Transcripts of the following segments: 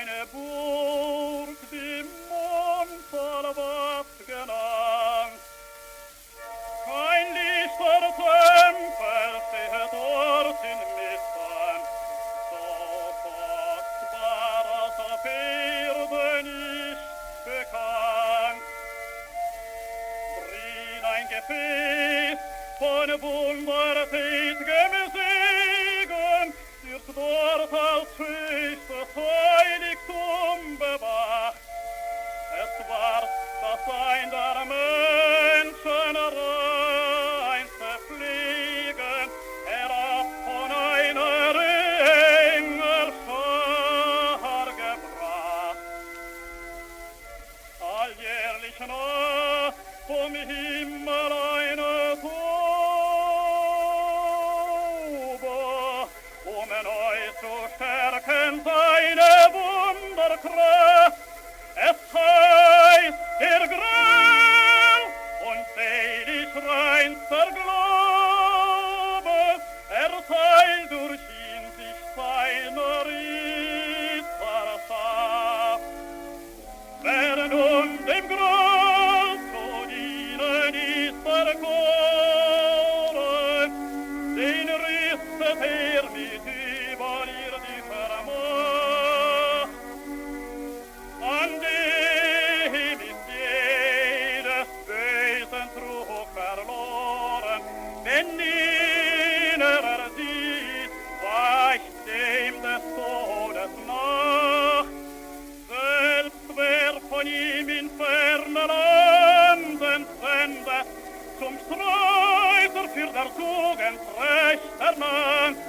eine Burg, die Mondsalvat genannt. Kein lichter Tempel stehe dort inmitten, so kostbar als auf Erde nicht bekannt. Drin ein Gefäß von wundertätigem Segen wird dort als höchstes Heiligtum bewacht. Es war das Sein der Menschen reinste Pflegen, herab von einer Engelschar gebracht. Alljährlich nah vom Himmel eine Taube, neu zu stärken seine Wunderkraft. Es heißt, der Grau und selig reinster Glaube erteilt durch ihn sich seiner Ritterschaft. Wer nun dem Grau zu dienen ist verkoren, den richtet mit überirdischer Macht. An dem ist jedes bösen Trug verloren, wenn ihn sieht, weicht dem des Todes nach. Selbst wer von ihm in ferne Landen sendet, zum Streiter für der Tugend Recht ernannt,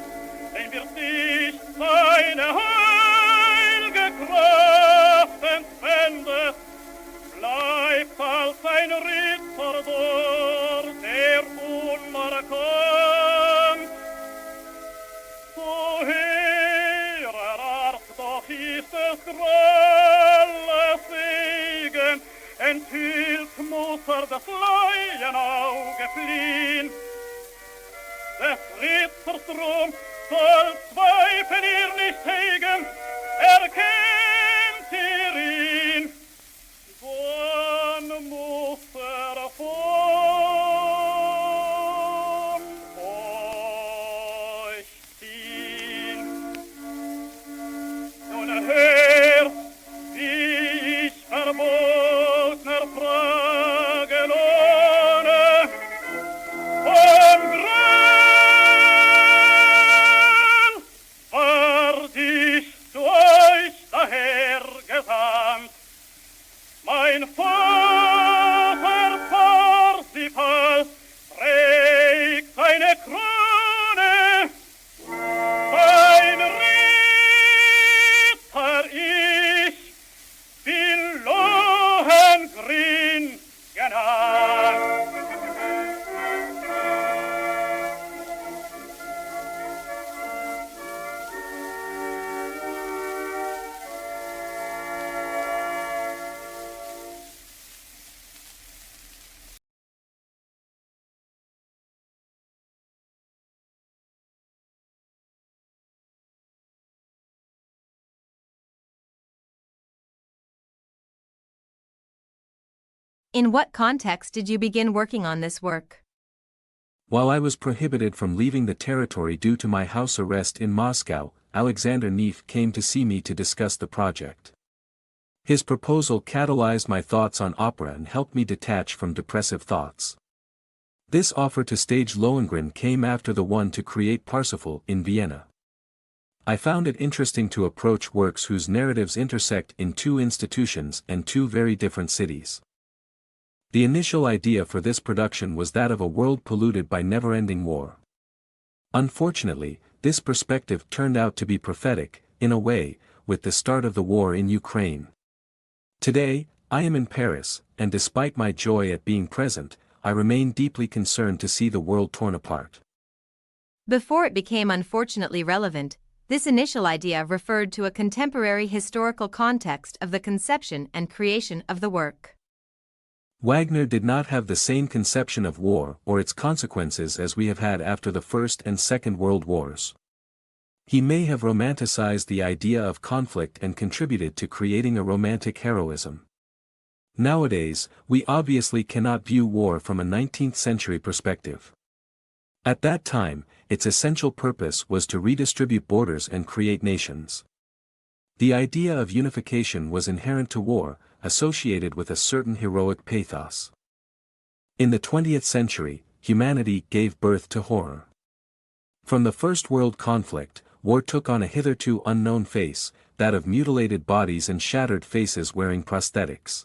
den wird nicht seine heilge Kraft entwendet, bleibt als ein Ritter dort, der unerkannt. So hehrer Art doch ist es grelle Segen, enthüllt muss das Laienauge fliehen. Des Ritters Ruhm soll Zweifel ihr nicht hegen, erkennt ihr ihn, dann muss von euch ziehen. Nun hört, wie ich verbotner Frage lohne, vom Gran ward ich zu euch daher gesandt. Mein Vater Parsifal trägt eine Krone, ein Ritter ich bin Lohengrin genannt. In what context did you begin working on this work? While I was prohibited from leaving the territory due to my house arrest in Moscow, Alexander Neff came to see me to discuss the project. His proposal catalyzed my thoughts on opera and helped me detach from depressive thoughts. This offer to stage Lohengrin came after the one to create Parsifal in Vienna. I found it interesting to approach works whose narratives intersect in two institutions and two very different cities. The initial idea for this production was that of a world polluted by never-ending war. Unfortunately, this perspective turned out to be prophetic, in a way, with the start of the war in Ukraine. Today, I am in Paris, and despite my joy at being present, I remain deeply concerned to see the world torn apart. Before it became unfortunately relevant, this initial idea referred to a contemporary historical context of the conception and creation of the work. Wagner did not have the same conception of war or its consequences as we have had after the First and Second World Wars. He may have romanticized the idea of conflict and contributed to creating a romantic heroism. Nowadays, we obviously cannot view war from a 19th century perspective. At that time, its essential purpose was to redistribute borders and create nations. The idea of unification was inherent to war, associated with a certain heroic pathos. In the 20th century, humanity gave birth to horror. From the First World Conflict, war took on a hitherto unknown face, that of mutilated bodies and shattered faces wearing prosthetics.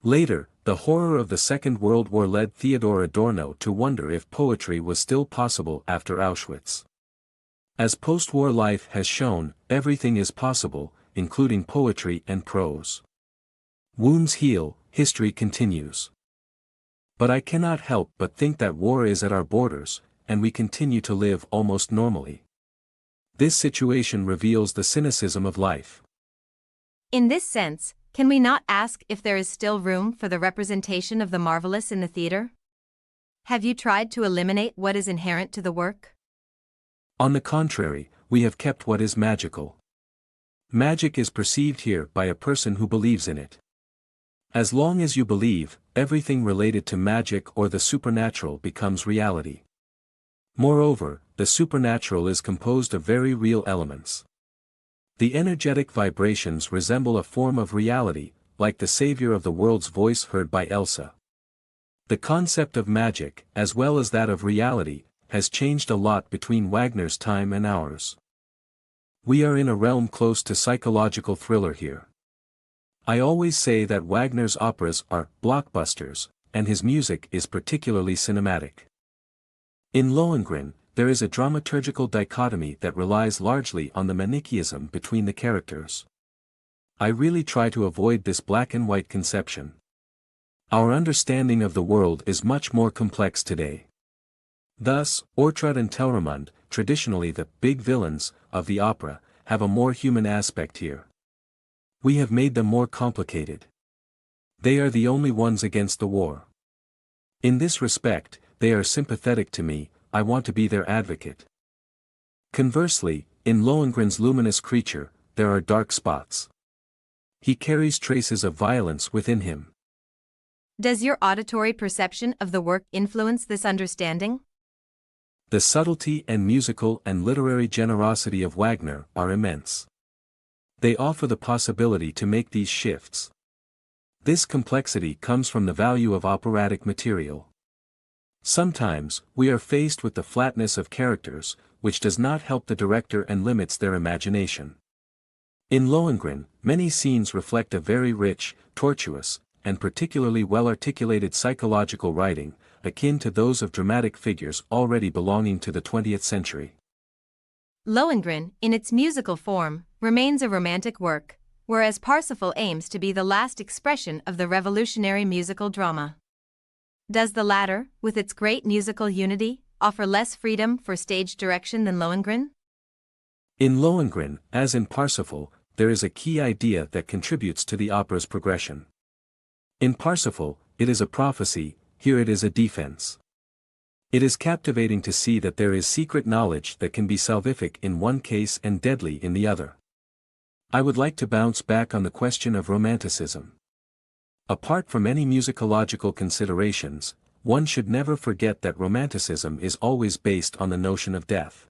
Later, the horror of the Second World War led Theodor Adorno to wonder if poetry was still possible after Auschwitz. As post-war life has shown, everything is possible, including poetry and prose. Wounds heal, history continues. But I cannot help but think that war is at our borders, and we continue to live almost normally. This situation reveals the cynicism of life. In this sense, can we not ask if there is still room for the representation of the marvelous in the theater? Have you tried to eliminate what is inherent to the work? On the contrary, we have kept what is magical. Magic is perceived here by a person who believes in it. As long as you believe, everything related to magic or the supernatural becomes reality. Moreover, the supernatural is composed of very real elements. The energetic vibrations resemble a form of reality, like the savior of the world's voice heard by Elsa. The concept of magic, as well as that of reality, has changed a lot between Wagner's time and ours. We are in a realm close to psychological thriller here. I always say that Wagner's operas are blockbusters, and his music is particularly cinematic. In Lohengrin, there is a dramaturgical dichotomy that relies largely on the Manichaeism between the characters. I really try to avoid this black and white conception. Our understanding of the world is much more complex today. Thus, Ortrud and Telramund, traditionally the big villains of the opera, have a more human aspect here. We have made them more complicated. They are the only ones against the war. In this respect, they are sympathetic to me, I want to be their advocate. Conversely, in Lohengrin's luminous creature, there are dark spots. He carries traces of violence within him. Does your auditory perception of the work influence this understanding? The subtlety and musical and literary generosity of Wagner are immense. They offer the possibility to make these shifts. This complexity comes from the value of operatic material. Sometimes, we are faced with the flatness of characters, which does not help the director and limits their imagination. In Lohengrin, many scenes reflect a very rich, tortuous, and particularly well-articulated psychological writing, akin to those of dramatic figures already belonging to the 20th century. Lohengrin, in its musical form, remains a romantic work, whereas Parsifal aims to be the last expression of the revolutionary musical drama. Does the latter, with its great musical unity, offer less freedom for stage direction than Lohengrin? In Lohengrin, as in Parsifal, there is a key idea that contributes to the opera's progression. In Parsifal, it is a prophecy, here it is a defense. It is captivating to see that there is secret knowledge that can be salvific in one case and deadly in the other. I would like to bounce back on the question of romanticism. Apart from any musicological considerations, one should never forget that romanticism is always based on the notion of death.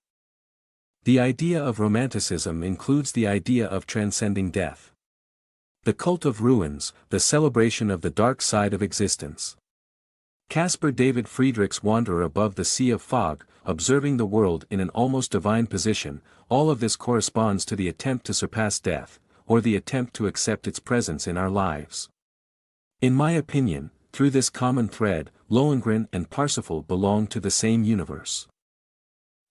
The idea of romanticism includes the idea of transcending death. The cult of ruins, the celebration of the dark side of existence. Caspar David Friedrich's Wanderer above the sea of fog, observing the world in an almost divine position, all of this corresponds to the attempt to surpass death, or the attempt to accept its presence in our lives. In my opinion, through this common thread, Lohengrin and Parsifal belong to the same universe.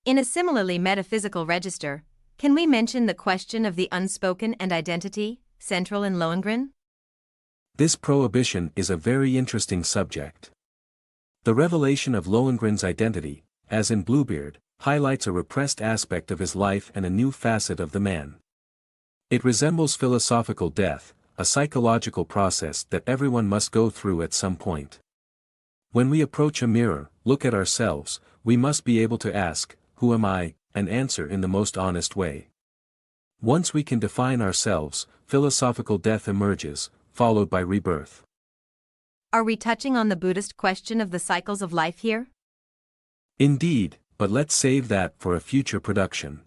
In a similarly metaphysical register, can we mention the question of the unspoken and identity, central in Lohengrin? This prohibition is a very interesting subject. The revelation of Lohengrin's identity, as in Bluebeard, highlights a repressed aspect of his life and a new facet of the man. It resembles philosophical death, a psychological process that everyone must go through at some point. When we approach a mirror, look at ourselves, we must be able to ask, "Who am I?" and answer in the most honest way. Once we can define ourselves, philosophical death emerges, followed by rebirth. Are we touching on the Buddhist question of the cycles of life here? Indeed, but let's save that for a future production.